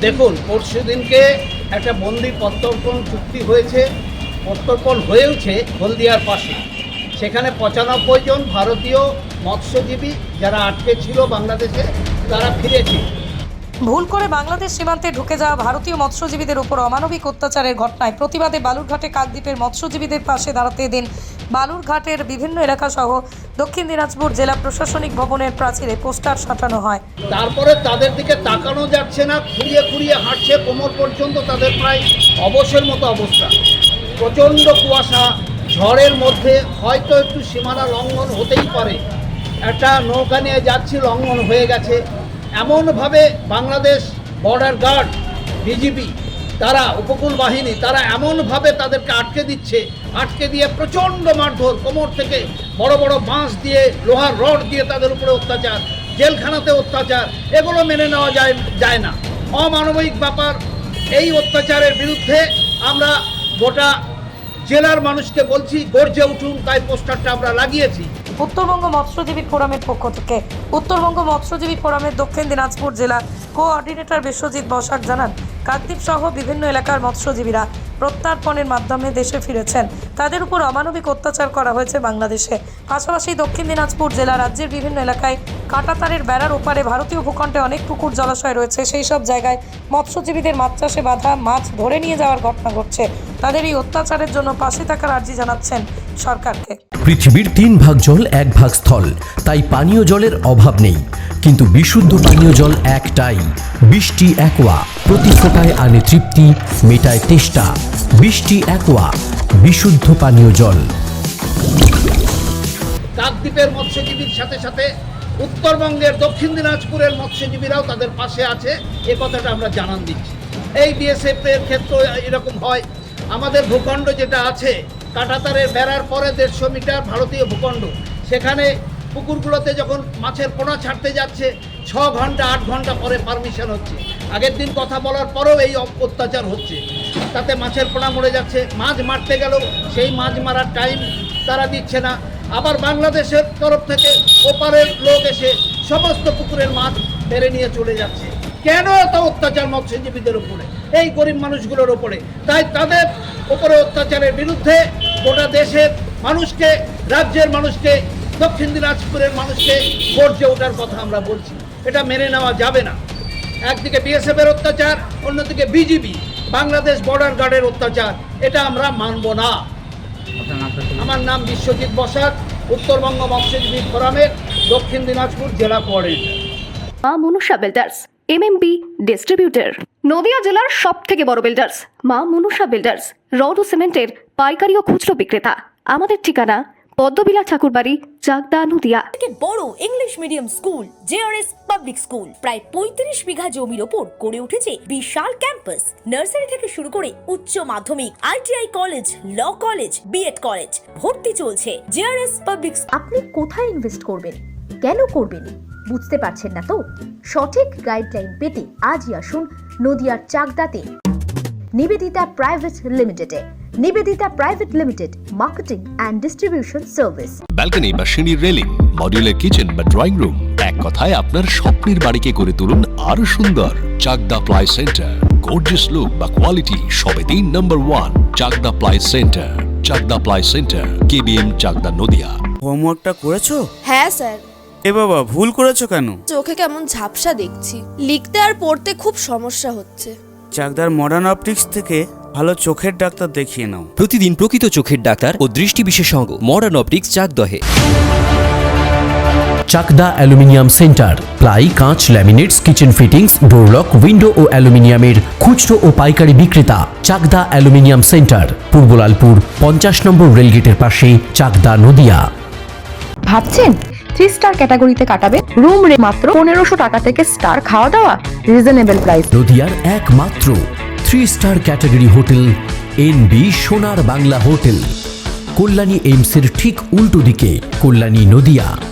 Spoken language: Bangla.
দেখুন, পরশু দিনকে একটা বন্দি প্রত্যর্পণ চুক্তি হয়েছে, প্রত্যর্পণ হয়েওছে হলদিয়ার পাশে। সেখানে 95 জন ভারতীয় মৎস্যজীবী যারা আটকে ছিল বাংলাদেশে, তারা ফিরেছে। ভুল করে বাংলাদেশ সীমান্তে ঢুকে যাওয়া ভারতীয় মৎস্যজীবীদের উপর অমানবিক অত্যাচারের ঘটনায় প্রতিবাদে বালুরঘাটে কাকদ্বীপের মৎস্যজীবীদের পাশে দাঁড়াতে দিন বালুরঘাটের বিভিন্ন এলাকা সহ দক্ষিণ দিনাজপুর জেলা প্রশাসনিক ভবনের প্রাচীরে পোস্টার সাঁটানো হয়। তারপরে তাদের দিকে তাকানো যাচ্ছে না, খুঁড়িয়ে খুঁড়িয়ে হাঁটছে, কোমর পর্যন্ত তাদের প্রায় অবশের মতো অবস্থা। প্রচণ্ড কুয়াশা, ঝড়ের মধ্যে হয়তো একটু সীমানা লঙ্ঘন হতেই পারে, একটা নৌকা নিয়ে যাচ্ছি, লঙ্ঘন হয়ে গেছে। এমনভাবে বাংলাদেশ বর্ডার গার্ড, বিজিবি, তারা উপকূল বাহিনী, তারা এমনভাবে তাদেরকে আটকে দিচ্ছে, আটকে দিয়ে প্রচণ্ড মারধর, কোমর থেকে বড় বড় বাঁশ দিয়ে, লোহার রড দিয়ে তাদের উপরে অত্যাচার, জেলখানাতে অত্যাচার, এগুলো মেনে নেওয়া যায় না। অমানবিক ব্যাপার। এই অত্যাচারের বিরুদ্ধে আমরা গোটা জেলার মানুষকে বলছি, গর্জে উঠুন। তাই পোস্টারটা আমরা লাগিয়েছি। উত্তরবঙ্গ মৎস্যজীবী ফোরামের পক্ষ থেকে উত্তরবঙ্গ মৎস্যজীবী ফোরামের দক্ষিণ দিনাজপুর জেলা কোঅর্ডিনেটর বিশ্বজিৎ বসাক জানান, কাকদ্বীপ সহ বিভিন্ন এলাকার মৎস্যজীবীরা প্রত্যর্পণের মাধ্যমে দেশে ফিরেছেন। তাদের উপর অমানবিক অত্যাচার করা হয়েছে বাংলাদেশে। পাশাপাশি দক্ষিণ দিনাজপুর জেলা রাজ্যের বিভিন্ন এলাকায় কাঁটাতারের বেড়ার ওপারে ভারতীয় ভূখণ্ডে অনেক পুকুর জলাশয় রয়েছে, সেই সব জায়গায় মৎস্যজীবীদের মাছ চাষে বাধা, মাছ ধরে নিয়ে যাওয়ার ঘটনা ঘটছে। তাদের এই অত্যাচারের জন্য পাশে থাকার আর্জি জানাচ্ছেন সরকারকে। পৃথিবীর 3 ভাগ জল 1 ভাগ স্থল, তাই পানীয় জলের অভাব নেই। কিন্তু বিশুদ্ধ পানীয় জল একটাই, বৃষ্টি অ্যাকোয়া। প্রতি ফোঁটায় আনে তৃপ্তি, মেটায় তেষ্টা। বৃষ্টি অ্যাকোয়া, বিশুদ্ধ পানীয় জল। কাকদ্বীপের মৎস্যজীবীর সাথে সাথে উত্তরবঙ্গের দক্ষিণ দিনাজপুরের মৎস্যজীবীরাও তাদের পাশে আছে, এ কথাটা আমরা জানান দিচ্ছি। এই বিএসএফ এর ক্ষেত্রে এরকম হয়। আমাদের ভূখণ্ড যেটা আছে, কাঁটাতারের বেড়ার পরে 150 মিটার ভারতীয় ভূখণ্ড, সেখানে পুকুরগুলোতে যখন মাছের পোনা ছাড়তে যাচ্ছে, 6 ঘন্টা 8 ঘন্টা পরে পারমিশন হচ্ছে। আগের দিন কথা বলার পরেও এই অত্যাচার হচ্ছে, তাতে মাছের পোনা মরে যাচ্ছে। মাছ মারতে গেলেও সেই মাছ মারার টাইম তারা দিচ্ছে না। আবার বাংলাদেশের তরফ থেকে ওপারের লোক এসে সমস্ত পুকুরের মাছ মেরে নিয়ে চলে যাচ্ছে। কেন এত অত্যাচার মৎস্যজীবীদের উপরে, এই গরিব মানুষগুলোর উপরে? তাই তাদের উপরে অত্যাচারের বিরুদ্ধে গোটা দেশের মানুষকে, রাজ্যের মানুষকে, দক্ষিণ দিনাজপুরের মানুষকে গর্জে ওঠার কথা আমরা বলছি। এটা মেনে নেওয়া যাবে না। একদিকে বিএসএফ এর অত্যাচার, অন্যদিকে বিজিবি, বাংলাদেশ বর্ডার গার্ডের অত্যাচার, এটা আমরা মানব না। আমার নাম বিশ্বজিৎ বসাক, উত্তরবঙ্গ মৎস্যজীবী ফোরামের দক্ষিণ দিনাজপুর জেলা কোঅর্ডিনেটর। মা Manusha builders, MMB distributor, Nadia জেলার সবথেকে বড় বিল্ডার্স। মা মনুষা বিল্ডার্স, রড ও সিমেন্টের পাইকারি ও খুচরো বিক্রেতা। আমাদের ঠিকানা পদ্মবিলা ঠাকুরবাড়ি, চাকদা, নদিয়া। থেকে বড় English medium school JRS public school প্রায় 35 বিঘা জমির ওপর গড়ে উঠেছে বিশাল ক্যাম্পাস। নার্সারি থেকে শুরু করে উচ্চ মাধ্যমিক, ITI college, law college, BEd college ভর্তি চলছে। JRS public. আপনি কোথায় ইনভেস্ট করবেন, কেন করবেন, বুঝতে পারছেন না তো? সঠিক গাইডলাইন পেতে আজই আসুন নদিয়ার চাকদাতে নিবেদিতা প্রাইভেট লিমিটেডে। Nivedita private limited, marketing and distribution service. Balcony বা সিঁড়ির রেলিং, মডিউলার কিচেন বা ড্রয়িং রুম, এক কথায় আপনার স্বপ্নের বাড়িকে করে তুলুন আরো সুন্দর। Chakda ply centre, gorgeous look বা কোয়ালিটি সবে 3 number 1 Chakda ply centre. Chakda ply centre, KBM, Chakda, Nadia. হোমওয়ার্কটা করেছো? হ্যাঁ স্যার। এ বাবা, ভুল করেছো কেন? চোখে কেমন ঝাপসা দেখছি, লিখতে আর পড়তে খুব সমস্যা হচ্ছে। চাকদার মডার্ন অপটিক্স থেকে ভালো চোখের ডাক্তার দেখিয়ে নাও। প্রতিদিন প্রকৃত চোখের ডাক্তার ও দৃষ্টি বিশেষজ্ঞ মডার্ন অপটিক্স, চাকদহে। চাকদা অ্যালুমিনিয়াম সেন্টার, প্লাই, কাঁচ, laminates, kitchen fittings, door lock, window ও অ্যালুমিনিয়ামের খুচরো ও পাইকারি বিক্রেতা। চাকদা অ্যালুমিনিয়াম সেন্টার, পূর্ব লালপুর 50 নম্বর রেলগেটের পাশে, চাকদা, নদিয়া। ভাবছেন 3 স্টার ক্যাটাগরিতে কাটাবে? রুম রে মাত্র 1500 টাকা থেকে স্টার, খাওয়া দাওয়া রিজনেবল প্রাইস। নদিয়ার একমাত্র 3 স্টার ক্যাটাগরি হোটেল এনবি সোনার বাংলা হোটেল, কল্যাণী এইমসের ঠিক উল্টো দিকে, কল্যাণী, নদিয়া।